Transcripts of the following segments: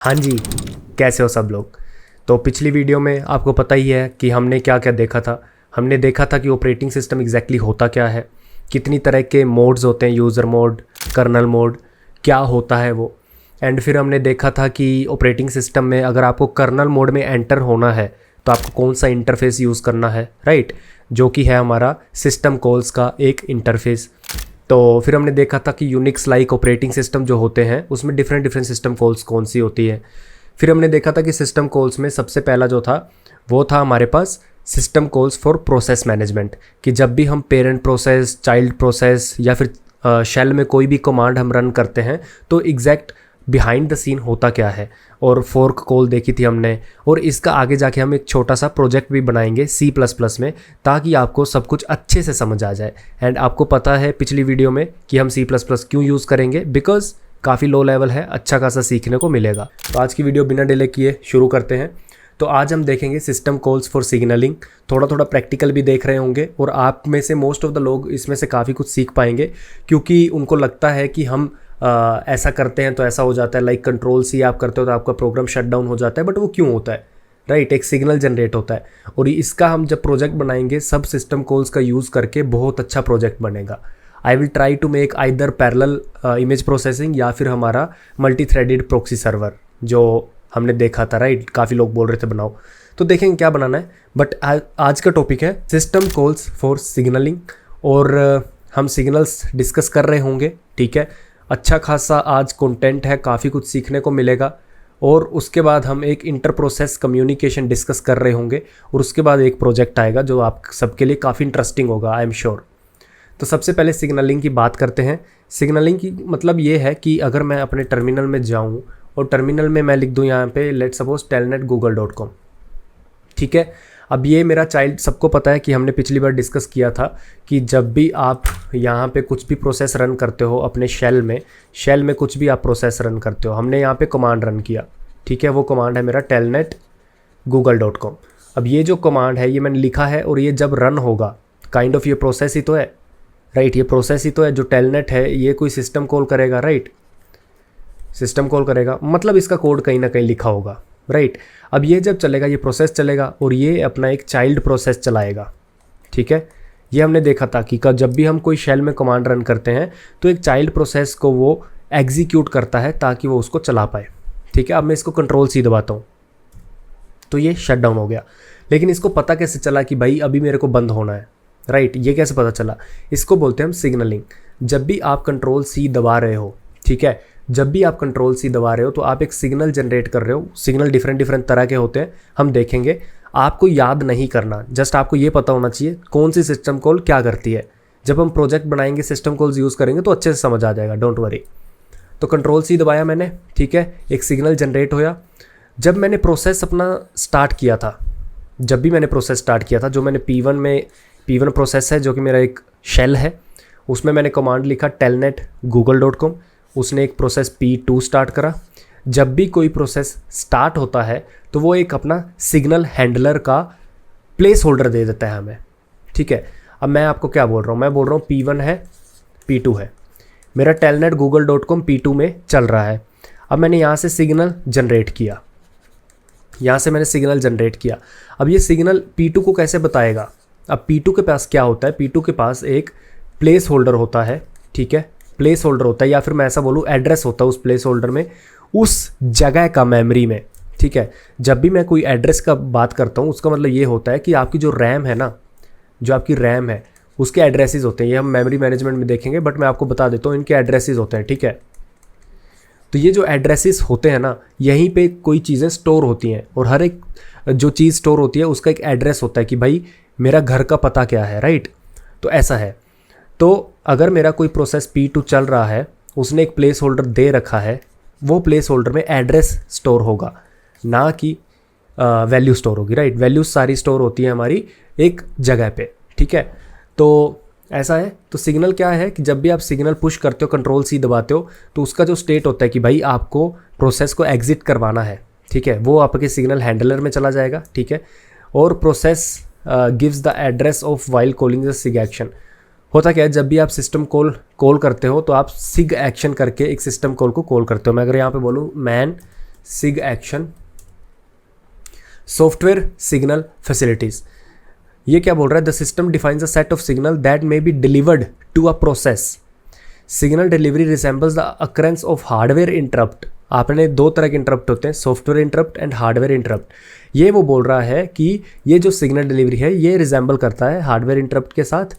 हाँ जी, कैसे हो सब लोग। तो पिछली वीडियो में आपको पता ही है कि हमने क्या क्या देखा था। हमने देखा था कि ऑपरेटिंग सिस्टम एग्जैक्टली होता क्या है, कितनी तरह के मोड्स होते हैं, यूज़र मोड, कर्नल मोड, क्या होता है वो। एंड फिर हमने देखा था कि ऑपरेटिंग सिस्टम में अगर आपको कर्नल मोड में एंटर होना है तो आपको कौन सा इंटरफेस यूज़ करना है, राइट, जो कि है हमारा सिस्टम कॉल्स का एक इंटरफेस। तो फिर हमने देखा था कि यूनिक्स लाइक ऑपरेटिंग सिस्टम जो होते हैं उसमें डिफरेंट डिफरेंट सिस्टम कॉल्स कौन सी होती है। फिर हमने देखा था कि सिस्टम कॉल्स में सबसे पहला जो था वो था हमारे पास system calls for process management, कि जब भी हम पेरेंट प्रोसेस, चाइल्ड प्रोसेस या फिर शेल में कोई भी कमांड हम रन करते हैं तो एग्जैक्ट बिहाइंड द सीन होता क्या है। और फोर्क कॉल देखी थी हमने, और इसका आगे जाके हम एक छोटा सा प्रोजेक्ट भी बनाएंगे C++ में, ताकि आपको सब कुछ अच्छे से समझ आ जाए। एंड आपको पता है पिछली वीडियो में कि हम C++ क्यों यूज़ करेंगे, बिकॉज काफ़ी लो लेवल है, अच्छा खासा सीखने को मिलेगा। तो आज की वीडियो बिना डिले किए शुरू करते हैं। तो आज हम देखेंगे सिस्टम कॉल्स फॉर सिग्नलिंग, थोड़ा थोड़ा प्रैक्टिकल भी देख रहे होंगे, और आप में से मोस्ट ऑफ द लोग इसमें से काफ़ी कुछ सीख पाएंगे, क्योंकि उनको लगता है कि हम ऐसा करते हैं तो ऐसा हो जाता है, लाइक Ctrl+C आप करते हो तो आपका प्रोग्राम शट डाउन हो जाता है। बट वो क्यों होता है, राइट, एक सिग्नल जनरेट होता है, और इसका हम जब प्रोजेक्ट बनाएंगे सब सिस्टम कॉल्स का यूज़ करके बहुत अच्छा प्रोजेक्ट बनेगा। I will try to make either parallel image processing या फिर हमारा मल्टी थ्रेडेड प्रॉक्सी सर्वर जो हमने देखा था, राइट, काफ़ी लोग बोल रहे थे बनाओ। तो देखेंगे क्या बनाना है। बट आज का टॉपिक है सिस्टम कॉल्स फॉर सिग्नलिंग, और हम सिग्नल्स डिस्कस कर रहे होंगे, ठीक है। अच्छा खासा आज कंटेंट है, काफ़ी कुछ सीखने को मिलेगा। और उसके बाद हम एक इंटर प्रोसेस कम्युनिकेशन डिस्कस कर रहे होंगे, और उसके बाद एक प्रोजेक्ट आएगा जो आप सबके लिए काफ़ी इंटरेस्टिंग होगा, आई एम श्योर। तो सबसे पहले सिग्नलिंग की बात करते हैं। सिग्नलिंग की मतलब ये है कि अगर मैं अपने टर्मिनल में जाऊँ और टर्मिनल में मैं लिख दूँ यहाँ पे लेट्स सपोज telnet google.com, ठीक है। अब ये मेरा चाइल्ड, सबको पता है कि हमने पिछली बार डिस्कस किया था कि जब भी आप यहाँ पे कुछ भी प्रोसेस रन करते हो अपने शेल में कुछ भी आप प्रोसेस रन करते हो, हमने यहाँ पे कमांड रन किया, ठीक है। वो कमांड है मेरा telnet google.com। अब ये जो कमांड है ये मैंने लिखा है, और ये जब रन होगा काइंड ऑफ ये प्रोसेस ही तो है, राइट, ये प्रोसेस ही तो है। जो telnet है ये कोई सिस्टम कॉल करेगा, राइट, सिस्टम कॉल करेगा, मतलब इसका कोड कहीं ना कहीं लिखा होगा, राइट। अब ये जब चलेगा ये प्रोसेस चलेगा, और ये अपना एक चाइल्ड प्रोसेस चलाएगा, ठीक है। ये हमने देखा था कि जब भी हम कोई शेल में कमांड रन करते हैं तो एक चाइल्ड प्रोसेस को वो एग्जीक्यूट करता है ताकि वो उसको चला पाए, ठीक है। अब मैं इसको Ctrl+C दबाता हूँ तो ये शट डाउन हो गया। लेकिन इसको पता कैसे चला कि भाई अभी मेरे को बंद होना है, राइट, ये कैसे पता चला? इसको बोलते हैं हम सिग्नलिंग। जब भी आप Ctrl+C दबा रहे हो, ठीक है, जब भी आप Ctrl+C दबा रहे हो तो आप एक सिग्नल जनरेट कर रहे हो। सिग्नल डिफरेंट डिफरेंट तरह के होते हैं, हम देखेंगे। आपको याद नहीं करना, जस्ट आपको ये पता होना चाहिए कौन सी सिस्टम कॉल क्या करती है। जब हम प्रोजेक्ट बनाएंगे सिस्टम कॉल्स यूज़ करेंगे तो अच्छे से समझ आ जाएगा, डोंट वरी। तो Ctrl+C दबाया मैंने, ठीक है, एक सिग्नल जनरेट होया। जब मैंने प्रोसेस अपना स्टार्ट किया था, जब भी मैंने प्रोसेस स्टार्ट किया था, जो मैंने P1 प्रोसेस है जो कि मेरा एक शेल है, उसमें मैंने कमांड लिखा telnet google.com। उसने एक प्रोसेस P2 स्टार्ट करा। जब भी कोई प्रोसेस स्टार्ट होता है तो वो एक अपना सिग्नल हैंडलर का प्लेस होल्डर दे देता है हमें, ठीक है। अब मैं आपको क्या बोल रहा हूँ, मैं बोल रहा हूँ P1 है, P2 है, मेरा telnet google.com P2 में चल रहा है। अब मैंने यहाँ से सिग्नल जनरेट किया, यहाँ से मैंने सिग्नल जनरेट किया। अब ये सिग्नल P2 को कैसे बताएगा? अब P2 के पास क्या होता है, P2 के पास एक प्लेस होल्डर होता है, ठीक है, प्लेस होल्डर होता है, या फिर मैं ऐसा बोलूँ एड्रेस होता है उस प्लेस होल्डर में, उस जगह का मेमोरी में, ठीक है। जब भी मैं कोई एड्रेस का बात करता हूँ उसका मतलब ये होता है कि आपकी जो रैम है ना, जो आपकी रैम है उसके एड्रेसेस होते हैं। ये हम मेमोरी मैनेजमेंट में देखेंगे, बट मैं आपको बता देता हूँ इनके एड्रेसेस होते हैं, ठीक है। तो ये जो एड्रेसेस होते हैं ना, यहीं पे कोई चीज़ें स्टोर होती हैं, और हर एक जो चीज़ स्टोर होती है उसका एक एड्रेस होता है कि भाई मेरा घर का पता क्या है, राइट। तो ऐसा है। तो अगर मेरा कोई प्रोसेस P2 चल रहा है, उसने एक प्लेस होल्डर दे रखा है, वो प्लेस होल्डर में एड्रेस स्टोर होगा, ना कि वैल्यू स्टोर होगी, राइट। वैल्यूज सारी स्टोर होती है हमारी एक जगह पे, ठीक है। तो ऐसा है। तो सिग्नल क्या है कि जब भी आप सिग्नल पुश करते हो, Ctrl+C दबाते हो, तो उसका जो स्टेट होता है कि भाई आपको प्रोसेस को एग्जिट करवाना है, ठीक है, वो आपके सिग्नल हैंडलर में चला जाएगा, ठीक है। और process gives the address of while calling the sig action. होता क्या है, जब भी आप सिस्टम कॉल करते हो तो आप सिग एक्शन करके एक सिस्टम कॉल को कॉल करते हो। मैं अगर यहाँ पे बोलूँ man sig action, software signal facilities. ये क्या बोल रहा है? The system defines a set of signal that may be delivered to a process. Signal delivery resembles the occurrence of hardware interrupt. आपने दो तरह के इंटरप्ट होते हैं, software interrupt and hardware interrupt. ये वो बोल रहा है कि ये जो सिग्नल डिलीवरी है ये रिजेंबल करता है हार्डवेयर इंटरप्ट के साथ।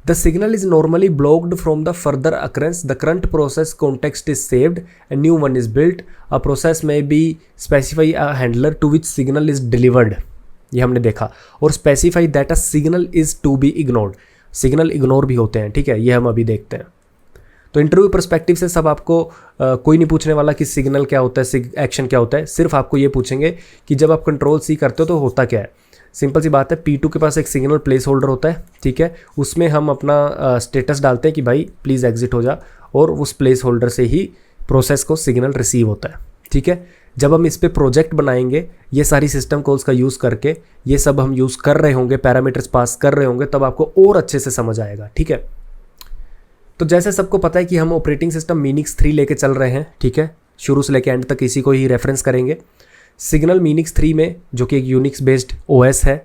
The signal is normally blocked from the further occurrence, the current process context is saved and new one is built. A process may be specify a handler to which signal is delivered, ये हमने देखा, और specify that a signal is to be ignored. Signal ignore भी होते हैं, ठीक है, ये हम अभी देखते हैं। तो इंटरव्यू पर्सपेक्टिव से सब आपको कोई नहीं पूछने वाला कि सिग्नल क्या होता है, सिग एक्शन क्या होता है, सिर्फ आपको ये पूछेंगे कि जब आप कंट्रोल सी करते हो तो होता क्या है। सिंपल सी बात है, P2 के पास एक सिग्नल प्लेस होल्डर होता है, ठीक है, उसमें हम अपना स्टेटस डालते हैं कि भाई प्लीज़ एग्जिट हो जा, और उस प्लेस होल्डर से ही प्रोसेस को सिग्नल रिसीव होता है, ठीक है। जब हम इस पर प्रोजेक्ट बनाएंगे, ये सारी सिस्टम कॉल्स का यूज़ करके, ये सब हम यूज़ कर रहे होंगे, पैरामीटर्स पास कर रहे होंगे, तब आपको और अच्छे से समझ आएगा, ठीक है। तो जैसे सबको पता है कि हम ऑपरेटिंग सिस्टम मीनिक्स 3 लेके चल रहे हैं, ठीक है, शुरू से लेके एंड तक इसी को ही रेफरेंस करेंगे। सिग्नल मीनिक्स 3 में, जो कि एक यूनिक्स बेस्ड OS है,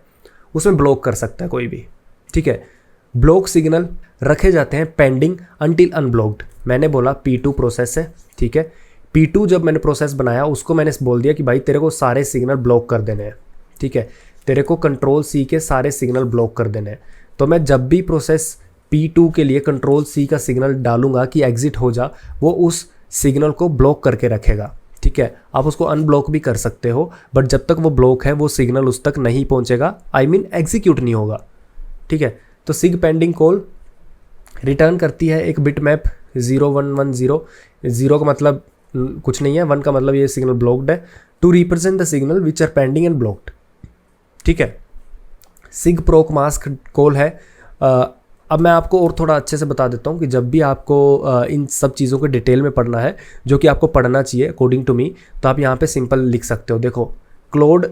उसमें ब्लॉक कर सकता है कोई भी, ठीक है। ब्लॉक सिग्नल रखे जाते हैं पेंडिंग अनटिल अनब्लॉक्ड। मैंने बोला P2 प्रोसेस है, ठीक है। P2 जब मैंने प्रोसेस बनाया उसको मैंने बोल दिया कि भाई तेरे को सारे सिग्नल ब्लॉक कर देने हैं, ठीक है, तेरे को कंट्रोल C के सारे सिग्नल ब्लॉक कर देने हैं। तो मैं जब भी प्रोसेस P2 के लिए कंट्रोल C का सिग्नल डालूंगा कि एग्जिट हो जा, वो उस सिग्नल को ब्लॉक करके रखेगा, ठीक है। आप उसको अनब्लॉक भी कर सकते हो, बट जब तक वो ब्लॉक है वो सिग्नल उस तक नहीं पहुंचेगा, आई मीन एग्जीक्यूट नहीं होगा, ठीक है। तो सिग पेंडिंग कॉल रिटर्न करती है एक बिट मैप 0110। 0 का मतलब कुछ नहीं है, 1 का मतलब ये सिग्नल ब्लॉक्ड है, to represent the signal which are pending and blocked, ठीक है। सिग प्रोक मास्क कॉल है। अब मैं आपको और थोड़ा अच्छे से बता देता हूँ कि जब भी आपको इन सब चीज़ों को डिटेल में पढ़ना है, जो कि आपको पढ़ना चाहिए अकॉर्डिंग टू मी, तो आप यहाँ पे सिंपल लिख सकते हो। देखो, क्लोड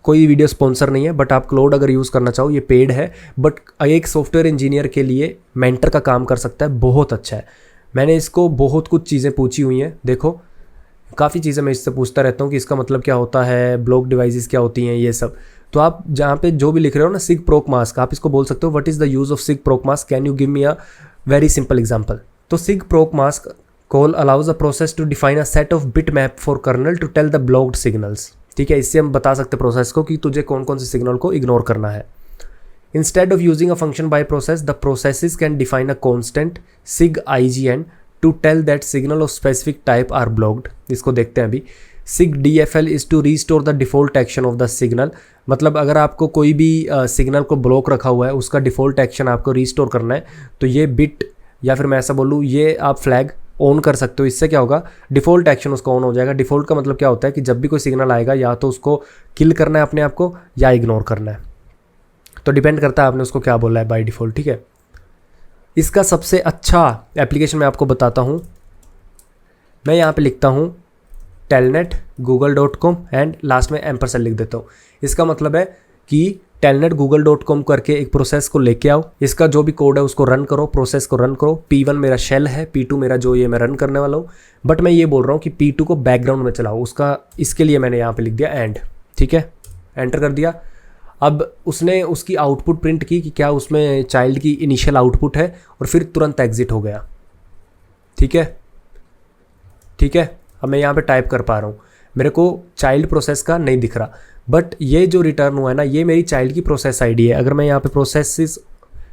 कोई वीडियो स्पॉन्सर नहीं है, बट आप क्लोड अगर यूज़ करना चाहो, ये पेड है, बट एक सॉफ्टवेयर इंजीनियर के लिए मेंटर का काम कर सकता है, बहुत अच्छा है। मैंने इसको बहुत कुछ चीज़ें पूछी हुई हैं, देखो काफ़ी चीज़ें मैं इससे पूछता रहता हूँ कि इसका मतलब क्या होता है, ब्लॉक डिवाइसेस क्या होती हैं, ये सब। तो आप जहाँ पे जो भी लिख रहे हो ना, सिग प्रोक मास्क, आप इसको बोल सकते हो what is the use of sig proc mask, can you give me a very simple example. तो sig proc mask call allows a process to define a set of bit map for kernel to tell the blocked signals, ठीक है। इससे हम बता सकते हैं process को कि तुझे कौन कौन से सिग्नल को इग्नोर करना है। Instead of using a function by process, the processes can define a constant sig IGN to tell that signal of specific type are blocked. इसको देखते हैं अभी। Sig DFL is to restore the default action of the signal. मतलब अगर आपको कोई भी signal को ब्लॉक रखा हुआ है, उसका डिफ़ॉल्ट एक्शन आपको रीस्टोर करना है, तो ये बिट, या फिर मैं ऐसा बोलूँ, ये आप फ्लैग ऑन कर सकते हो। इससे क्या होगा, डिफ़ॉल्ट एक्शन उसका ऑन हो जाएगा। डिफ़ॉल्ट का मतलब क्या होता है कि जब भी कोई सिग्नल आएगा, या तो उसको किल करना है अपने आप को, या इग्नोर करना है। तो डिपेंड करता है आपने उसको क्या बोला है बाय डिफ़ॉल्ट, ठीक है। इसका सबसे अच्छा एप्लीकेशन मैं आपको बताता हूँ। मैं यहाँ पे लिखता हूँ telnet google.com एंड लास्ट में एम्परसेंड लिख देता हूँ। इसका मतलब है कि telnet google.com करके एक प्रोसेस को लेके आओ, इसका जो भी कोड है उसको रन करो, प्रोसेस को रन करो। P1 मेरा शेल है, P2 मेरा जो ये मैं रन करने वाला हूँ, बट मैं ये बोल रहा हूँ कि P2 को बैकग्राउंड में चलाओ। उसका इसके लिए मैंने यहाँ पे लिख दिया एंड, ठीक है, एंटर कर दिया। अब उसने उसकी आउटपुट प्रिंट की कि क्या उसमें चाइल्ड की इनिशियल आउटपुट है, और फिर तुरंत एग्जिट हो गया, ठीक है, ठीक है। अब मैं यहाँ पे टाइप कर पा रहा हूँ, मेरे को चाइल्ड प्रोसेस का नहीं दिख रहा, बट ये जो रिटर्न हुआ है ना, ये मेरी चाइल्ड की प्रोसेस आईडी है। अगर मैं यहाँ पे प्रोसेसेस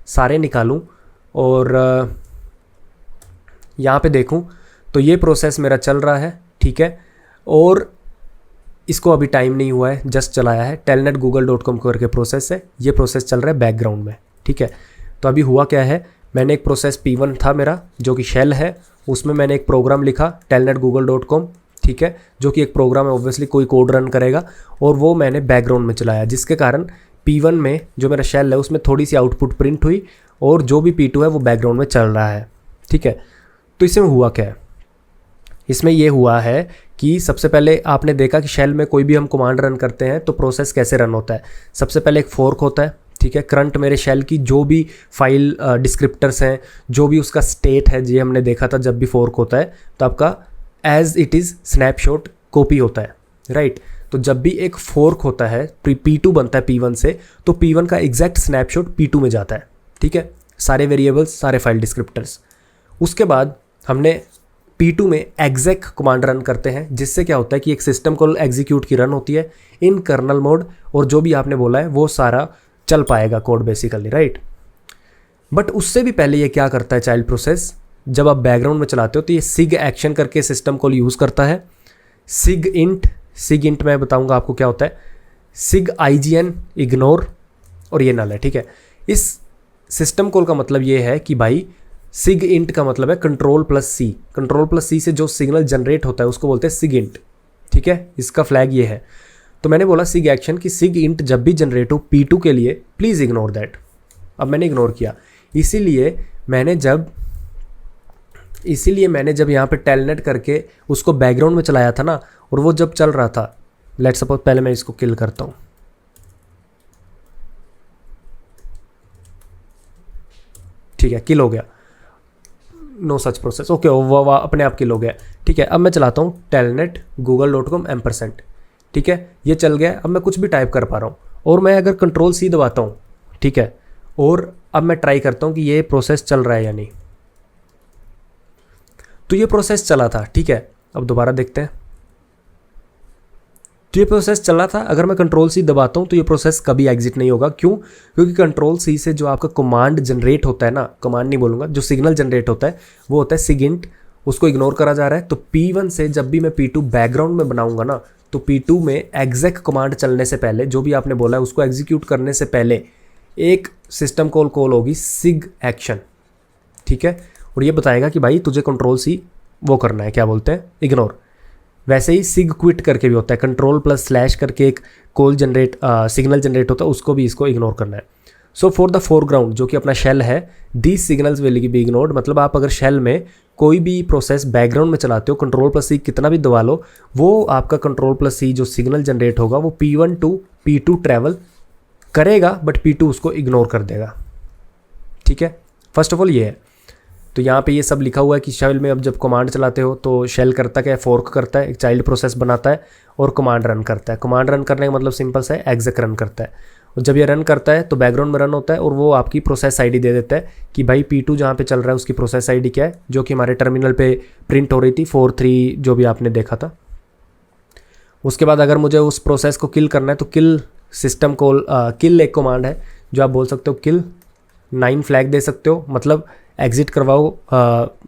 सारे निकालूँ और यहाँ पे देखूँ, तो ये प्रोसेस मेरा चल रहा है, ठीक है, और इसको अभी टाइम नहीं हुआ है, जस्ट चलाया है। telnet google.com करके प्रोसेस है, ये प्रोसेस चल रहा है बैकग्राउंड में, ठीक है। तो अभी हुआ क्या है, मैंने एक प्रोसेस P1 था मेरा, जो कि शेल है, उसमें मैंने एक प्रोग्राम लिखा telnet google.com, ठीक है, जो कि एक प्रोग्राम है, ऑब्वियसली कोई कोड रन करेगा, और वो मैंने बैकग्राउंड में चलाया, जिसके कारण P1 में जो मेरा शेल है उसमें थोड़ी सी आउटपुट प्रिंट हुई, और जो भी P2 है वो बैकग्राउंड में चल रहा है, ठीक है। तो इसमें हुआ क्या है, इसमें ये हुआ है कि सबसे पहले आपने देखा कि शेल में कोई भी हम कमांड रन करते हैं तो प्रोसेस कैसे रन होता है। सबसे पहले एक फोर्क होता है, ठीक है, करंट मेरे शेल की जो भी फाइल डिस्क्रिप्टर्स हैं, जो भी उसका स्टेट है, ये हमने देखा था जब भी फोर्क होता है तो आपका as it is snapshot copy होता है, राइट। तो जब भी एक फोर्क होता है, P2 बनता है P1 से, तो P1 का एग्जैक्ट स्नैपशॉट P2 में जाता है, ठीक है, सारे वेरिएबल्स, सारे फाइल डिस्क्रिप्टर्स। उसके बाद हमने P2 में exec कमांड रन करते हैं, जिससे क्या होता है कि एक सिस्टम कॉल एग्जीक्यूट की रन होती है इन कर्नल मोड, और जो भी आपने बोला है वो सारा चल पाएगा कोड बेसिकली, राइट। बट उससे भी पहले ये क्या करता है चाइल्ड प्रोसेस, जब आप बैकग्राउंड में चलाते हो तो ये sig एक्शन करके सिस्टम कॉल यूज़ करता है। sig int मैं बताऊंगा आपको क्या होता है, sig ign इग्नोर, और ये नल है, ठीक है। इस सिस्टम कॉल का मतलब ये है कि भाई sig int का मतलब है कंट्रोल प्लस सी से जो सिग्नल जनरेट होता है उसको बोलते हैं sig int, ठीक है। इसका फ्लैग ये है। तो मैंने बोला sig एक्शन कि sig int जब भी जनरेट हो P2 के लिए प्लीज़ इग्नोर दैट। अब मैंने इग्नोर किया, इसीलिए मैंने जब यहाँ पे टेलनेट करके उसको बैकग्राउंड में चलाया था ना, और वो जब चल रहा था, लेट्स सपोज पहले मैं इसको किल करता हूँ, ठीक है, किल हो गया, नो सच प्रोसेस, ओके, वो अपने आप किल हो गया, ठीक है। अब मैं चलाता हूँ टेलनेट google.com %, ठीक है, ये चल गया। अब मैं कुछ भी टाइप कर पा रहा हूँ, और मैं अगर Ctrl+C दबाता हूँ, ठीक है, और अब मैं ट्राई करता हूँ कि ये प्रोसेस चल रहा है या नहीं, तो ये प्रोसेस चला था, ठीक है। अब दोबारा देखते हैं, तो ये प्रोसेस चला था। अगर मैं Ctrl+C दबाता हूँ तो ये प्रोसेस कभी एग्जिट नहीं होगा। क्यों? क्योंकि Ctrl+C से जो आपका कमांड जनरेट होता है ना, कमांड नहीं बोलूँगा, जो सिग्नल जनरेट होता है वो होता है sig int, उसको इग्नोर करा जा रहा है। तो P1 से जब भी मैं P2 बैकग्राउंड में बनाऊंगा ना, तो P2 में exec कमांड चलने से पहले, जो भी आपने बोला है उसको एग्जीक्यूट करने से पहले एक सिस्टम कॉल होगी sig एक्शन, ठीक है, और ये बताएगा कि भाई तुझे Ctrl+C वो करना है, क्या बोलते हैं, इग्नोर। वैसे ही sig quit करके भी होता है, Ctrl+/ करके एक कॉल सिग्नल जनरेट होता है, उसको भी इसको इग्नोर करना है। सो फॉर द फोरग्राउंड जो कि अपना शेल है, these signals will be ignored. मतलब आप अगर शेल में कोई भी प्रोसेस बैकग्राउंड में चलाते हो, Ctrl+C कितना भी दबा लो, वो आपका Ctrl+C जो सिग्नल जनरेट होगा वो P1 टू P2 ट्रैवल करेगा, बट P2 उसको इग्नोर कर देगा, ठीक है। फर्स्ट ऑफ ऑल ये है। तो यहाँ पे ये सब लिखा हुआ है कि शेल में अब जब कमांड चलाते हो तो शेल करता क्या है, फोर्क करता है, एक चाइल्ड प्रोसेस बनाता है और कमांड रन करता है। कमांड रन करने का मतलब सिंपल सा है, एग्जेक रन करता है। और जब ये रन करता है तो बैकग्राउंड में रन होता है, और वो आपकी प्रोसेस आईडी दे देता है कि भाई P2 जहाँ पे चल रहा है उसकी प्रोसेस आईडी क्या है, जो कि हमारे टर्मिनल पे प्रिंट हो रही थी 43 जो भी आपने देखा था। उसके बाद अगर मुझे उस प्रोसेस को किल करना है तो किल सिस्टम कॉल, किल एक कमांड है जो आप बोल सकते हो किल 9 फ्लैग दे सकते हो, मतलब एग्जिट करवाओ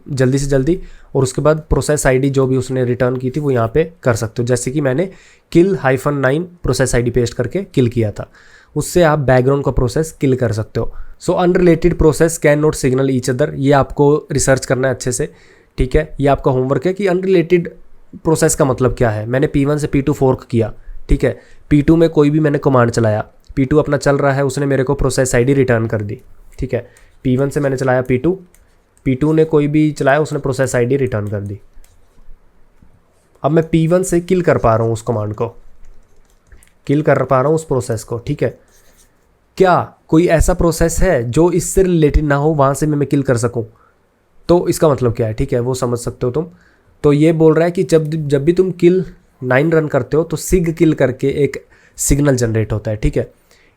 जल्दी से जल्दी, और उसके बाद प्रोसेस आईडी जो भी उसने रिटर्न की थी वो यहाँ पे कर सकते हो। जैसे कि मैंने kill-9 प्रोसेस आईडी पेस्ट करके किल किया था, उससे आप बैकग्राउंड का प्रोसेस किल कर सकते हो। So unrelated process can not signal each other, ये आपको रिसर्च करना है अच्छे से, ठीक है। ये आपका होमवर्क है कि अनरिलेटेड प्रोसेस का मतलब क्या है। मैंने P1 से P2 फोर्क किया, ठीक है, P2 में कोई भी मैंने कमांड चलाया, P2 अपना चल रहा है, उसने मेरे को प्रोसेस आईडी रिटर्न कर दी, ठीक है। P1 से मैंने चलाया P2 ने कोई भी चलाया, उसने प्रोसेस आईडी रिटर्न कर दी। अब मैं P1 से किल कर पा रहा हूँ उस कमांड को, किल कर पा रहा हूँ उस प्रोसेस को, ठीक है। क्या कोई ऐसा प्रोसेस है जो इससे रिलेटेड ना हो, वहाँ से मैं किल कर सकूँ? तो इसका मतलब क्या है, ठीक है, वो समझ सकते हो तुम। तो ये बोल रहा है कि जब भी तुम kill-9 रन करते हो तो sig किल करके एक सिग्नल जनरेट होता है, ठीक है।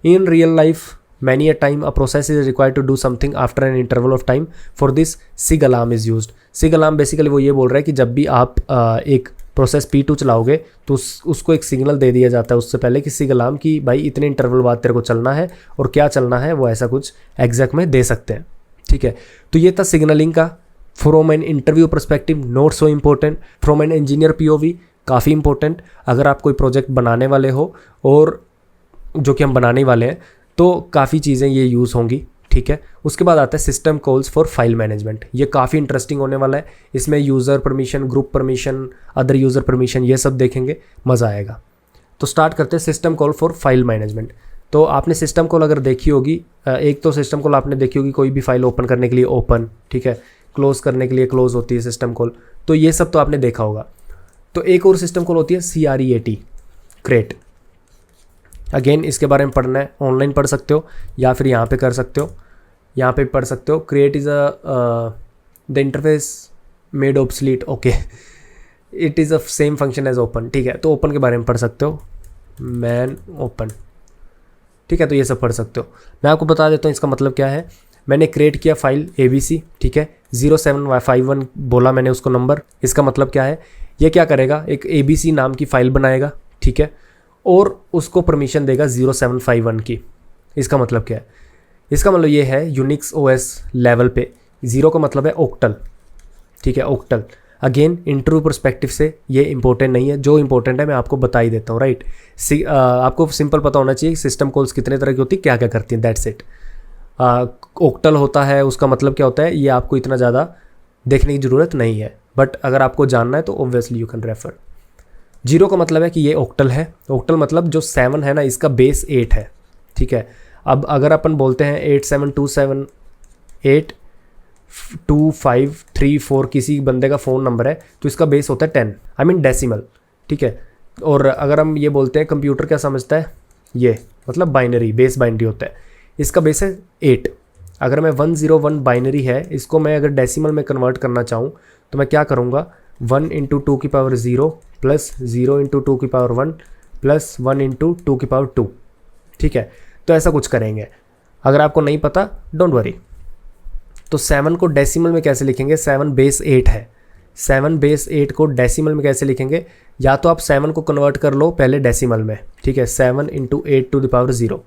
In real life many a time a process is required to do something after an interval of time, for this sig alarm is used। sig alarm basically वो ये बोल रहा है कि जब भी आप एक प्रोसेस P2 चलाओगे तो उसको एक सिग्नल दे दिया जाता है उससे पहले कि sig alarm की भाई इतने इंटरवल बाद तेरे को चलना है, और क्या चलना है वो ऐसा कुछ एग्जैक्ट में दे सकते हैं, ठीक है। तो ये था सिग्नलिंग का। From an interview perspective not so important, from an engineer POV काफ़ी इंपॉर्टेंट। अगर आप कोई प्रोजेक्ट बनाने वाले हो, और जो कि हम बनाने वाले हैं, तो काफ़ी चीज़ें ये यूज़ होंगी, ठीक है। उसके बाद आता है system calls for file management. ये काफ़ी इंटरेस्टिंग होने वाला है। इसमें user permission, group permission, other user permission, ये सब देखेंगे, मज़ा आएगा। तो स्टार्ट करते हैं system call for file management. तो आपने सिस्टम कॉल अगर देखी होगी, एक तो सिस्टम कॉल आपने देखी होगी कोई भी फाइल ओपन करने के लिए ओपन, ठीक है, क्लोज़ करने के लिए क्लोज़ होती है सिस्टम कॉल, तो ये सब तो आपने देखा होगा। तो एक और सिस्टम कॉल होती है CREAT, क्रिएट। अगेन इसके बारे में पढ़ना है, ऑनलाइन पढ़ सकते हो या फिर यहाँ पे कर सकते हो, यहाँ पे पढ़ सकते हो। Create is the interface made obsolete, okay. It is a same function as open, ठीक है। तो ओपन के बारे में पढ़ सकते हो, मैन ओपन, ठीक है। तो ये सब पढ़ सकते हो। मैं आपको बता देता हूँ इसका मतलब क्या है। मैंने क्रिएट किया फाइल ABC, ठीक है, 0751 बोला मैंने उसको नंबर। इसका मतलब क्या है, ये क्या करेगा, एक ABC नाम की फ़ाइल बनाएगा, ठीक है, और उसको परमिशन देगा 0751 की। इसका मतलब क्या है, इसका मतलब ये है यूनिक्स OS लेवल पे 0 का मतलब है ओक्टल, ठीक है, ओक्टल। अगेन इंटरव्यू परस्पेक्टिव से ये इंपॉर्टेंट नहीं है, जो इंपॉर्टेंट है मैं आपको बता ही देता हूँ, राइट। आपको सिंपल पता होना चाहिए सिस्टम कॉल्स कितने तरह की होती है, क्या क्या करती हैं, दैट्स इट। ओक्टल होता है, उसका मतलब क्या होता है, ये आपको इतना ज़्यादा देखने की ज़रूरत नहीं है, बट अगर आपको जानना है तो ऑब्वियसली यू कैन रेफर। 0 का मतलब है कि ये ओक्टल है। ओक्टल मतलब जो 7 है ना, इसका बेस 8 है, ठीक है। अब अगर अपन बोलते हैं 87278253 किसी बंदे का फ़ोन नंबर है, तो इसका बेस होता है 10, आई मीन डेसिमल, ठीक है। और अगर हम ये बोलते हैं कंप्यूटर क्या समझता है, ये मतलब बाइनरी, बेस बाइनरी होता है, इसका बेस है 8। अगर मैं 101 बाइनरी है, इसको मैं अगर डेसिमल में कन्वर्ट करना चाहूँ तो मैं क्या करूँगा, 1 × 2 की पावर 0 प्लस 0 × 2 की पावर 1 प्लस 1 × 2 की पावर 2, ठीक है। तो ऐसा कुछ करेंगे। अगर आपको नहीं पता डोंट वरी। तो 7 को डेसिमल में कैसे लिखेंगे, 7 बेस 8 है, 7 बेस 8 को डेसिमल में कैसे लिखेंगे, या तो आप 7 को कन्वर्ट कर लो पहले डेसिमल में, ठीक है, 7 × 8 टू द पावर 0,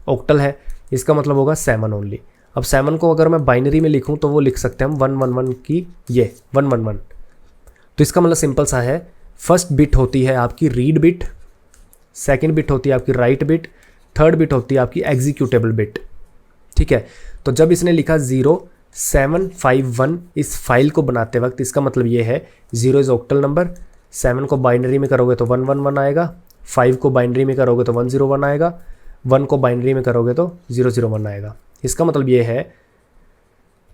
ऑक्टल है, इसका मतलब होगा 7 ओनली। अब 7 को अगर मैं बाइनरी में लिखूं तो वो लिख सकते हैं हम 111 की, ये 111। तो इसका मतलब सिंपल सा है, फर्स्ट बिट होती है आपकी रीड बिट, सेकंड बिट होती है आपकी राइट बिट, थर्ड बिट होती है आपकी एग्जीक्यूटेबल बिट, ठीक है। तो जब इसने लिखा 0751 इस फाइल को बनाते वक्त, इसका मतलब ये है 0 इज़ ऑक्टल नंबर, 7 को बाइनरी में करोगे तो 111 आएगा, 5 को बाइनरी में करोगे तो 101 आएगा, 1 को बाइनरी में करोगे तो 001 आएगा। इसका मतलब ये है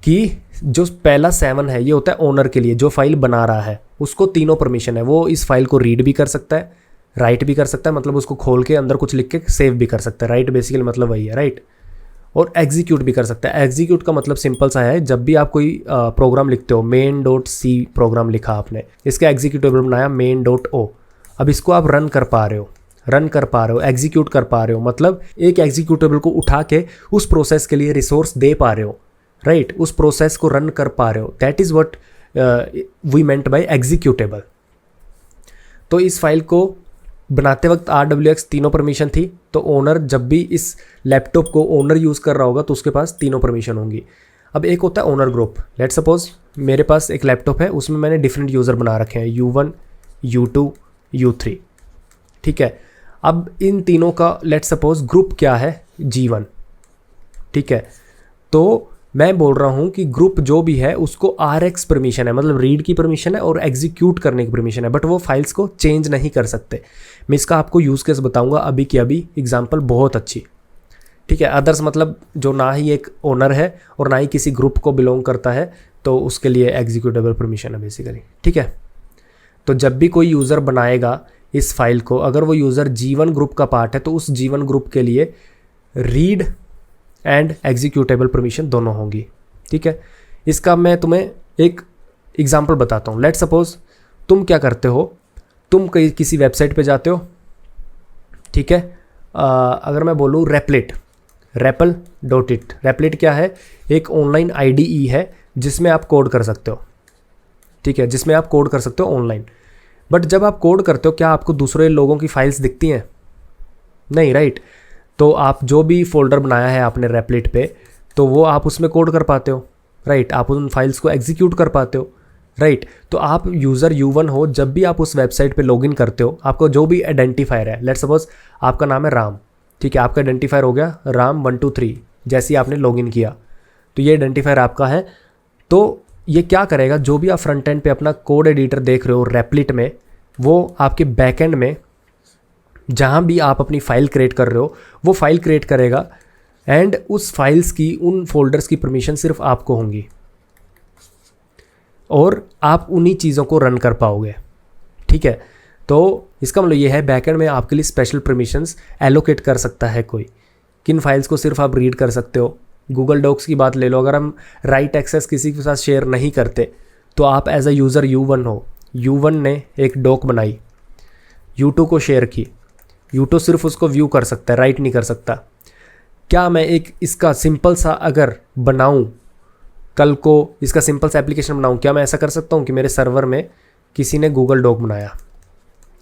कि जो पहला 7 है ये होता है ओनर के लिए, जो फाइल बना रहा है उसको तीनों परमिशन है, वो इस फाइल को रीड भी कर सकता है, राइट भी कर सकता है, मतलब उसको खोल के अंदर कुछ लिख के सेव भी कर सकता है, राइट बेसिकली मतलब वही है, राइट। और एग्जीक्यूट भी कर सकता है। एग्जीक्यूट का मतलब सिंपल सा है, जब भी आप कोई प्रोग्राम लिखते हो, main.c प्रोग्राम लिखा आपने, इसका एग्जीक्यूटेबल बनाया main.o, अब इसको आप रन कर पा रहे हो, एग्जीक्यूट कर पा रहे हो, मतलब एक एग्जीक्यूटेबल को उठा के उस प्रोसेस के लिए रिसोर्स दे पा रहे हो, राइट, उस प्रोसेस को रन कर पा रहे हो, that is what we meant by executable. तो इस फाइल को बनाते वक्त RWX तीनों परमिशन थी, तो ओनर जब भी इस लैपटॉप को ओनर यूज़ कर रहा होगा तो उसके पास तीनों परमिशन होंगी। अब एक होता है ओनर ग्रुप, लेट्स सपोज मेरे पास एक लैपटॉप है, उसमें मैंने डिफरेंट यूज़र बना रखे हैं, U1 U2 U3, ठीक है। अब इन तीनों का लेट्स सपोज ग्रुप क्या है, G1, ठीक है। तो मैं बोल रहा हूँ कि ग्रुप जो भी है उसको RX परमिशन है, मतलब रीड की परमिशन है और एग्जीक्यूट करने की परमिशन है, बट वो फाइल्स को चेंज नहीं कर सकते। मैं इसका आपको यूज़ केस बताऊंगा अभी की अभी, एग्जांपल बहुत अच्छी, ठीक है। अदर्स मतलब जो ना ही एक ओनर है और ना ही किसी ग्रुप को बिलोंग करता है, तो उसके लिए एग्जीक्यूटेबल परमिशन है बेसिकली, ठीक है। तो जब भी कोई यूज़र बनाएगा इस फाइल को, अगर वो यूज़र G1 ग्रुप का पार्ट है तो उस G1 ग्रुप के लिए रीड एंड एग्जीक्यूटेबल परमिशन दोनों होंगी, ठीक है। इसका मैं तुम्हें एक एग्जांपल बताता हूँ। लेट्स सपोज तुम क्या करते हो, तुम कहीं किसी वेबसाइट पे जाते हो, ठीक है। अगर मैं बोलूँ REPL.it, REPL क्या है, एक ऑनलाइन IDE है जिसमें आप कोड कर सकते हो, ठीक है, जिसमें आप कोड कर सकते हो ऑनलाइन। बट जब आप कोड करते हो क्या आपको दूसरे लोगों की फाइल्स दिखती हैं? नहीं, राइट। तो आप जो भी फोल्डर बनाया है आपने REPL पे, तो वो आप उसमें कोड कर पाते हो, राइट, आप उन फाइल्स को एग्जीक्यूट कर पाते हो, राइट। तो आप यूज़र U1 हो, जब भी आप उस वेबसाइट पे लॉगिन करते हो, आपको जो भी आइडेंटिफायर है, लेट्स सपोज आपका नाम है राम, ठीक है, आपका आइडेंटिफायर हो गया राम 123, जैसे ही आपने लॉगिन किया तो ये आइडेंटिफायर आपका है। तो ये क्या करेगा, जो भी आप फ्रंट एंड पे अपना कोड एडिटर देख रहे हो REPL में, वो आपके बैक एंड में जहाँ भी आप अपनी फ़ाइल क्रिएट कर रहे हो वो फाइल क्रिएट करेगा, एंड उस फाइल्स की, उन फोल्डर्स की परमिशन सिर्फ आपको होंगी और आप उन्हीं चीज़ों को रन कर पाओगे, ठीक है। तो इसका मतलब ये है बैकएंड में आपके लिए स्पेशल परमिशंस एलोकेट कर सकता है कोई, किन फाइल्स को सिर्फ आप रीड कर सकते हो। गूगल डॉक्स की बात ले लो, अगर हम राइट एक्सेस किसी के साथ शेयर नहीं करते तो आप एज अ यूज़र U1 हो, U1 ने एक डॉक बनाई, U2 को शेयर की, U2 सिर्फ उसको व्यू कर सकता है, राइट नहीं कर सकता। क्या मैं एक इसका सिंपल सा अगर बनाऊं, कल को इसका सिंपल सा एप्लीकेशन बनाऊं, क्या मैं ऐसा कर सकता हूं कि मेरे सर्वर में किसी ने गूगल डॉक बनाया,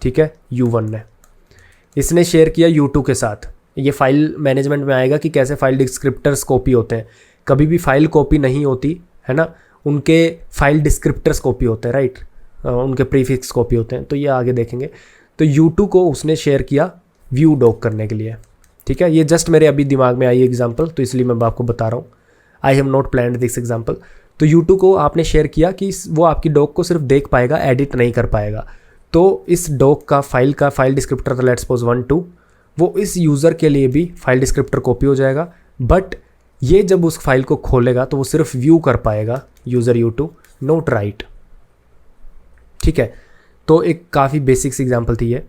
ठीक है, U1 ने, इसने शेयर किया U2 के साथ। ये फाइल मैनेजमेंट में आएगा कि कैसे फाइल डिस्क्रिप्टर्स कॉपी होते हैं। कभी भी फाइल कॉपी नहीं होती है ना, उनके फाइल डिस्क्रिप्टर्स कॉपी होते हैं, राइट, उनके प्रीफिक्स कॉपी होते हैं। तो ये आगे देखेंगे। तो U2 को उसने शेयर किया व्यू डॉक करने के लिए, ठीक है। ये जस्ट मेरे अभी दिमाग में आई एग्जांपल, तो इसलिए मैं आपको बता रहा हूँ। I have not planned this example. तो U2 को आपने शेयर किया कि वो आपकी डॉक को सिर्फ देख पाएगा, एडिट नहीं कर पाएगा। तो इस डॉक का फाइल डिस्क्रिप्टर था लेट्स सपोज 1 2, वो इस यूज़र के लिए भी फाइल डिस्क्रिप्टर कॉपी हो जाएगा, बट ये जब उस फाइल को खोलेगा तो वो सिर्फ व्यू कर पाएगा यूज़र U2, नोट राइट, ठीक है। तो एक काफ़ी बेसिक्स एग्जांपल थी ये।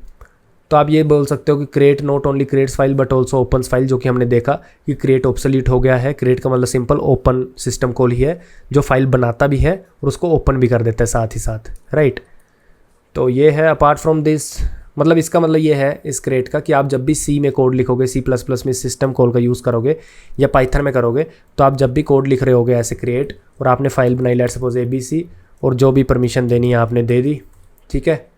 तो आप ये बोल सकते हो कि create not only creates file but also opens file, जो कि हमने देखा कि क्रिएट ऑब्सोलीट हो गया है। क्रिएट का मतलब सिंपल ओपन सिस्टम कॉल ही है, जो फाइल बनाता भी है और उसको ओपन भी कर देता है साथ ही साथ, राइट। तो ये है अपार्ट फ्रॉम दिस, मतलब इसका मतलब ये है इस क्रिएट का कि आप जब भी सी में कोड लिखोगे, C++ में सिस्टम कॉल का यूज़ करोगे या पाइथन में करोगे, तो आप जब भी कोड लिख रहे होगे ऐसे क्रिएट, और आपने फाइल बनाई लेट्स सपोज ABC, और जो भी परमिशन देनी है आपने दे दी, ठीक है,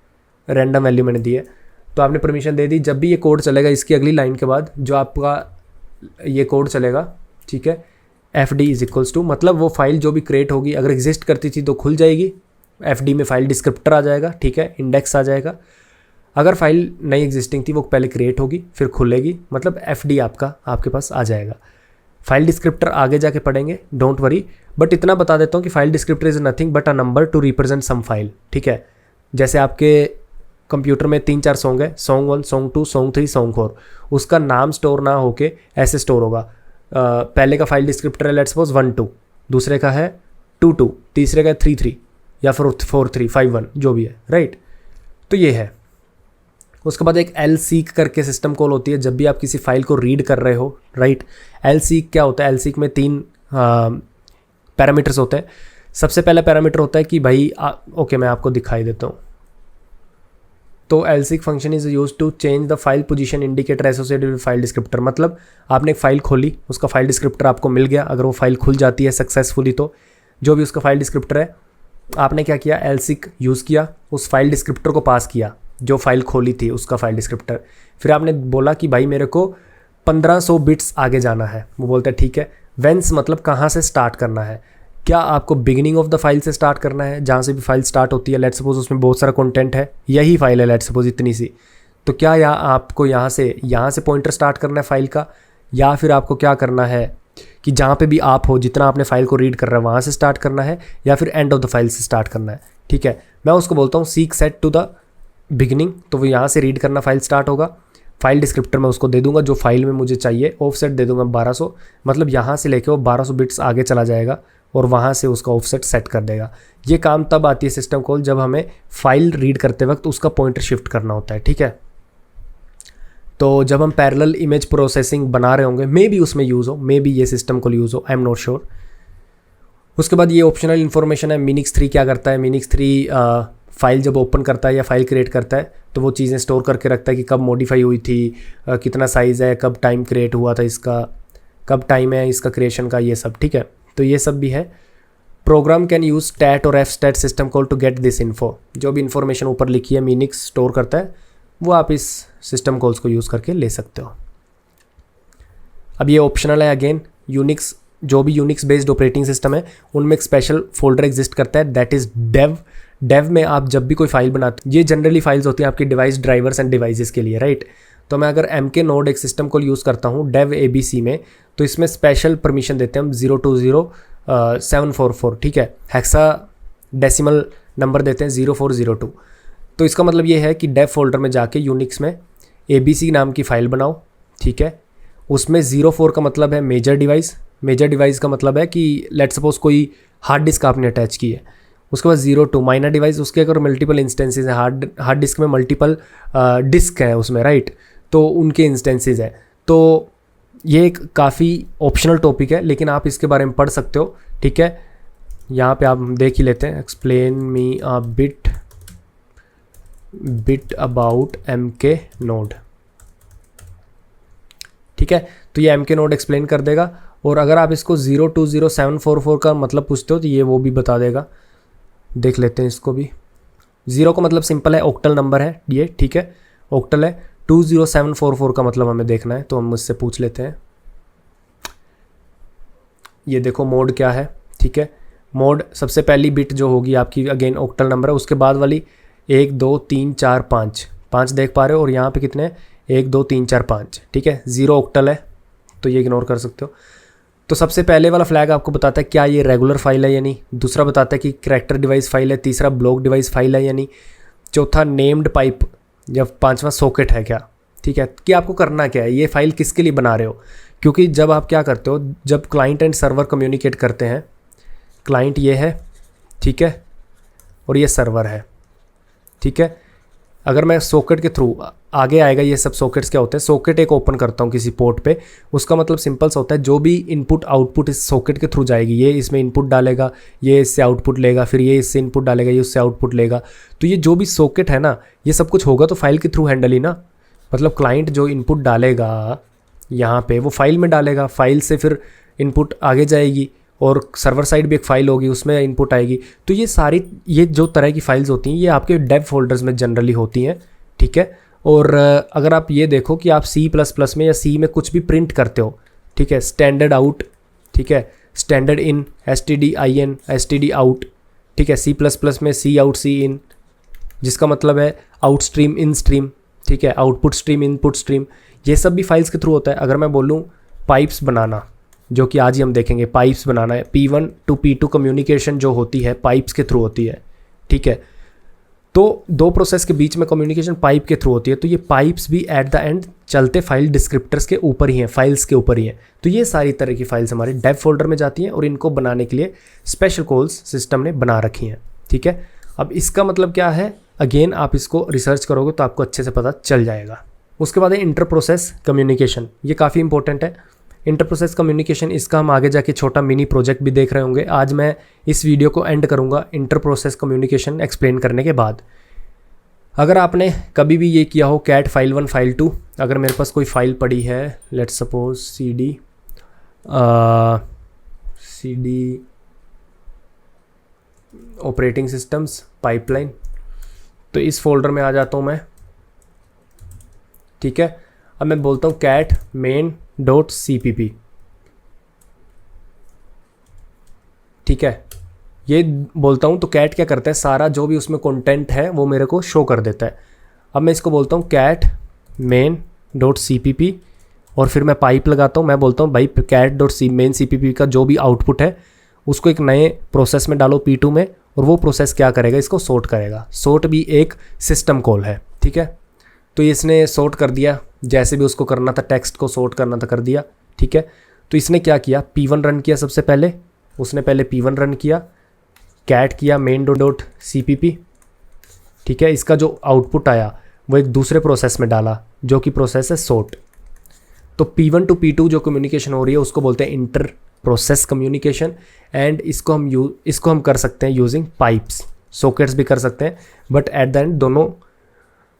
रैंडम वैल्यू मैंने दी है, तो आपने परमिशन दे दी। जब भी ये कोड चलेगा इसकी अगली लाइन के बाद जो आपका ये कोड चलेगा, ठीक है, FD इज इक्वल्स टू, मतलब वो फाइल जो भी क्रिएट होगी अगर एग्जिस्ट करती थी तो खुल जाएगी, FD में फाइल डिस्क्रिप्टर आ जाएगा, ठीक है, इंडेक्स आ जाएगा। अगर फाइल नई एग्जिस्टिंग थी वो पहले क्रिएट होगी फिर खुलेगी, मतलब FD आपका आपके पास आ जाएगा। फाइल डिस्क्रिप्टर आगे जाके पढ़ेंगे, डोंट वरी, बट इतना बता देता हूँ कि file descriptor is nothing but a number to represent some file, ठीक है। जैसे आपके कंप्यूटर में 3-4 सॉन्ग है, Song 1 Song 2 Song 3 Song 4, उसका नाम स्टोर ना होके ऐसे स्टोर होगा। पहले का फाइल डिस्क्रिप्टर है लेट्स सपोज 1 2, दूसरे का है 2 2, तीसरे का है 3 3 या फिर 4 3 5 1, जो भी है, राइट। तो ये है। उसके बाद एक lseek करके सिस्टम कॉल होती है जब भी आप किसी फाइल को रीड कर रहे हो, राइट। lseek क्या होता है? lseek में 3 पैरामीटर्स होते हैं। सबसे पहला पैरामीटर होता है कि भाई ओके मैं आपको दिखाई देता हूँ। तो lseek function is use to change the file position indicator associated with file descriptor, मतलब आपने एक फाइल खोली, उसका फाइल डिस्क्रिप्टर आपको मिल गया। अगर वो फाइल खुल जाती है सक्सेसफुली तो जो भी उसका फाइल डिस्क्रिप्टर है, आपने क्या किया, lseek यूज़ किया, उस फाइल डिस्क्रिप्टर को पास किया जो फाइल खोली थी उसका फाइल डिस्क्रिप्टर। फिर आपने बोला कि भाई मेरे को 1500 बिट्स आगे जाना है। वो बोलता है ठीक है। वेंस मतलब कहाँ से स्टार्ट करना है, क्या आपको बिगिनिंग ऑफ द फाइल से स्टार्ट करना है, जहाँ से भी फाइल स्टार्ट होती है, लेट्स सपोज उसमें बहुत सारा कंटेंट है, यही फाइल है लेट्स सपोज इतनी सी, तो क्या आपको यहाँ से पॉइंटर स्टार्ट करना है फाइल का, या फिर आपको क्या करना है कि जहाँ पे भी आप हो, जितना आपने फाइल को रीड कर रहा है वहाँ से स्टार्ट करना है, या फिर एंड ऑफ द फाइल से स्टार्ट करना है, ठीक है। मैं उसको बोलता हूँ seek set to the beginning, तो वो यहाँ से रीड करना फाइल स्टार्ट होगा। फाइल डिस्क्रिप्टर मैं उसको दे दूंगा जो फाइल में मुझे चाहिए, ऑफसेट दे दूंगा 1200, मतलब यहाँ से लेके वो 1200 बिट्स आगे चला जाएगा और वहाँ से उसका ऑफसेट सेट कर देगा। ये काम तब आती है सिस्टम कॉल जब हमें फाइल रीड करते वक्त उसका पॉइंटर शिफ्ट करना होता है, ठीक है। तो जब हम पैरेलल इमेज प्रोसेसिंग बना रहे होंगे, मे बी उसमें यूज़ हो, मे बी ये सिस्टम कॉल यूज़ हो, आई एम नॉट श्योर। उसके बाद ये ऑप्शनल इन्फॉर्मेशन है। Minix 3 क्या करता है, Minix 3 फाइल जब ओपन करता है या फाइल क्रिएट करता है तो वो चीज़ें स्टोर करके रखता है कि कब मॉडिफाई हुई थी, कितना साइज़ है, कब टाइम क्रिएट हुआ था इसका, कब टाइम है इसका क्रिएशन का, ये सब, ठीक है। तो ये सब भी है। प्रोग्राम कैन यूज़ स्टैट और fstat system call to get this info, जो भी इन्फॉर्मेशन ऊपर लिखी है Minix स्टोर करता है, वो आप इस सिस्टम कॉल्स को यूज़ करके ले सकते हो। अब ये ऑप्शनल है अगेन। यूनिक्स, जो भी यूनिक्स बेस्ड ऑपरेटिंग सिस्टम है उनमें एक स्पेशल फोल्डर एग्जिस्ट करता है, दैट इज़ डेव में आप जब भी कोई फाइल बनाते, ये जनरली फाइल्स होती हैं आपकी डिवाइस ड्राइवर्स एंड डिवाइसेस के लिए, राइट। तो मैं अगर MK नोड एक सिस्टम को यूज़ करता हूँ डेव ABC में, तो इसमें स्पेशल परमिशन देते हैं हम 020-744, ठीक है। हेक्सा डेसिमल नंबर देते हैं 0402। तो इसका मतलब ये है कि डेव फोल्डर में जाके यूनिक्स में ABC नाम की फ़ाइल बनाओ, ठीक है। उसमें 04 का मतलब है मेजर डिवाइस का मतलब है कि लेट्स सपोज कोई हार्ड डिस्क आपने अटैच की है। उसके बाद 02 माइनर डिवाइस, उसके अगर मल्टीपल इंस्टेंसेस हैं, हार्ड डिस्क में मल्टीपल डिस्क हैं उसमें, राइट, तो उनके इंस्टेंसेस हैं। तो ये एक काफ़ी ऑप्शनल टॉपिक है, लेकिन आप इसके बारे में पढ़ सकते हो, ठीक है। यहाँ पे आप देख ही लेते हैं, explain me a bit bit about MK node. ठीक है, तो ये MK नोड एक्सप्लेन कर देगा। और अगर आप इसको 020744 का मतलब पूछते हो तो ये वो भी बता देगा। देख लेते हैं इसको भी। 0 का मतलब सिंपल है, ऑक्टल नंबर है ये, ठीक है, ऑक्टल है। 20744 का मतलब हमें देखना है, तो हम मुझसे पूछ लेते हैं। ये देखो मोड क्या है, ठीक है। मोड सबसे पहली बिट जो होगी आपकी, अगेन ऑक्टल नंबर है, उसके बाद वाली 1 2 3 4 5 देख पा रहे हो, और यहाँ पे कितने हैं 1 2 3 4 5, ठीक है। 0 ऑक्टल है तो ये इग्नोर कर सकते हो। तो सबसे पहले वाला फ्लैग आपको बताता है क्या ये रेगुलर फाइल है या नहीं, दूसरा बताता है कि करैक्टर डिवाइस फाइल है, तीसरा ब्लॉक डिवाइस फाइल है या नहीं, चौथा नेम्ड पाइप, या पांचवा सॉकेट है क्या, ठीक है। कि आपको करना क्या है, ये फाइल किसके लिए बना रहे हो, क्योंकि जब आप क्या करते हो, जब क्लाइंट एंड सर्वर कम्युनिकेट करते हैं, क्लाइंट ये है, ठीक है, और ये सर्वर है, ठीक है। अगर मैं सॉकेट के थ्रू, आगे आएगा ये सब सॉकेट्स क्या होते हैं, सॉकेट एक ओपन करता हूँ किसी पोर्ट पे, उसका मतलब सिंपल सा होता है जो भी इनपुट आउटपुट इस सॉकेट के थ्रू जाएगी, ये इसमें इनपुट डालेगा, ये इससे आउटपुट लेगा, फिर ये इससे इनपुट डालेगा, ये उससे आउटपुट लेगा। तो ये जो भी सॉकेट है ना, ये सब कुछ होगा तो फाइल के थ्रू हैंडल ही ना। मतलब क्लाइंट जो इनपुट डालेगा यहाँ पे वो फाइल में डालेगा, फाइल से फिर इनपुट आगे जाएगी, और सर्वर साइड भी एक फ़ाइल होगी उसमें इनपुट आएगी। तो ये सारी, ये जो तरह की फाइल्स होती हैं ये आपके डेव फोल्डर्स में जनरली होती हैं, ठीक है। और अगर आप ये देखो कि आप C++ में या C में कुछ भी प्रिंट करते हो, ठीक है, स्टैंडर्ड आउट, ठीक है, standard in, stdin, std out, ठीक है। C++ में C आउट C इन, जिसका मतलब है आउट स्ट्रीम इन स्ट्रीम, ठीक है, आउटपुट स्ट्रीम इनपुट स्ट्रीम, ये सब भी फाइल्स के थ्रू होता है। अगर मैं बोलूँ पाइप्स बनाना, जो कि आज ही हम देखेंगे, पाइप्स बनाना है, P1 to P2 कम्युनिकेशन जो होती है पाइप्स के थ्रू होती है, ठीक है। तो दो प्रोसेस के बीच में कम्युनिकेशन पाइप के थ्रू होती है, तो ये पाइप्स भी एट द एंड चलते फाइल डिस्क्रिप्टर्स के ऊपर ही हैं, फाइल्स के ऊपर ही हैं। तो ये सारी तरह की फाइल्स हमारे डेव फोल्डर में जाती हैं, और इनको बनाने के लिए स्पेशल कॉल्स सिस्टम ने बना रखी हैं, ठीक है। अब इसका मतलब क्या है, अगेन आप इसको रिसर्च करोगे तो आपको अच्छे से पता चल जाएगा। उसके बाद है इंटर प्रोसेस कम्युनिकेशन, ये काफ़ी इंपॉर्टेंट है। इंटर प्रोसेस कम्युनिकेशन, इसका हम आगे जाके छोटा मिनी प्रोजेक्ट भी देख रहे होंगे। आज मैं इस वीडियो को एंड करूंगा इंटर प्रोसेस कम्युनिकेशन एक्सप्लेन करने के बाद। अगर आपने कभी भी ये किया हो cat फाइल 1 फाइल 2, अगर मेरे पास कोई फाइल पड़ी है, let's suppose cd operating systems pipeline, तो इस फोल्डर में आ जाता हूँ मैं, ठीक है। अब मैं बोलता हूँ cat main.cpp, ठीक है, ये बोलता हूँ तो cat क्या करता है, सारा जो भी उसमें कंटेंट है वो मेरे को शो कर देता है। अब मैं इसको बोलता हूँ cat main.cpp, और फिर मैं पाइप लगाता हूँ, मैं बोलता हूँ भाई cat.main.cpp का जो भी आउटपुट है उसको एक नए प्रोसेस में डालो P2 में, और वो प्रोसेस क्या करेगा, इसको सॉर्ट करेगा। सॉर्ट भी एक सिस्टम कॉल है, ठीक है। तो इसने सॉर्ट कर दिया, जैसे भी उसको करना था, टेक्स्ट को सॉर्ट करना था कर दिया, ठीक है। तो इसने क्या किया, P1 रन किया सबसे पहले, उसने पहले P1 रन किया, cat किया main.cpp, ठीक है। इसका जो आउटपुट आया वो एक दूसरे प्रोसेस में डाला, जो कि प्रोसेस है सॉर्ट। तो P1 to P2 जो कम्युनिकेशन हो रही है उसको बोलते हैं इंटर प्रोसेस कम्युनिकेशन, एंड इसको हम कर सकते हैं यूजिंग पाइप्स, सॉकेट्स भी कर सकते हैं, बट एट द एंड दोनों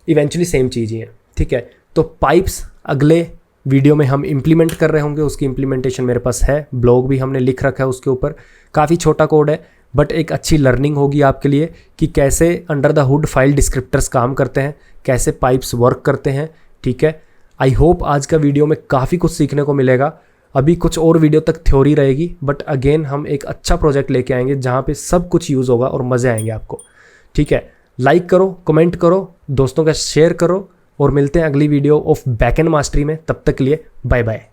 इवेंचुअली सेम चीज़ ही है, ठीक है। तो पाइप्स अगले वीडियो में हम इम्प्लीमेंट कर रहे होंगे, उसकी इम्प्लीमेंटेशन मेरे पास है, ब्लॉग भी हमने लिख रखा है उसके ऊपर। काफ़ी छोटा कोड है, बट एक अच्छी लर्निंग होगी आपके लिए कि कैसे under the hood file descriptors काम करते हैं, कैसे पाइप्स वर्क करते हैं, ठीक है। आई होप आज का वीडियो में काफ़ी कुछ सीखने को मिलेगा। अभी कुछ और वीडियो तक थ्योरी रहेगी, बट अगेन हम एक अच्छा प्रोजेक्ट लेके आएंगे जहाँ पे सब कुछ यूज़ होगा और मज़े आएंगे आपको, ठीक है। लाइक करो, कमेंट करो, दोस्तों का शेयर करो, और मिलते हैं अगली वीडियो ऑफ बैकएंड मास्टरी में। तब तक के लिए बाय बाय।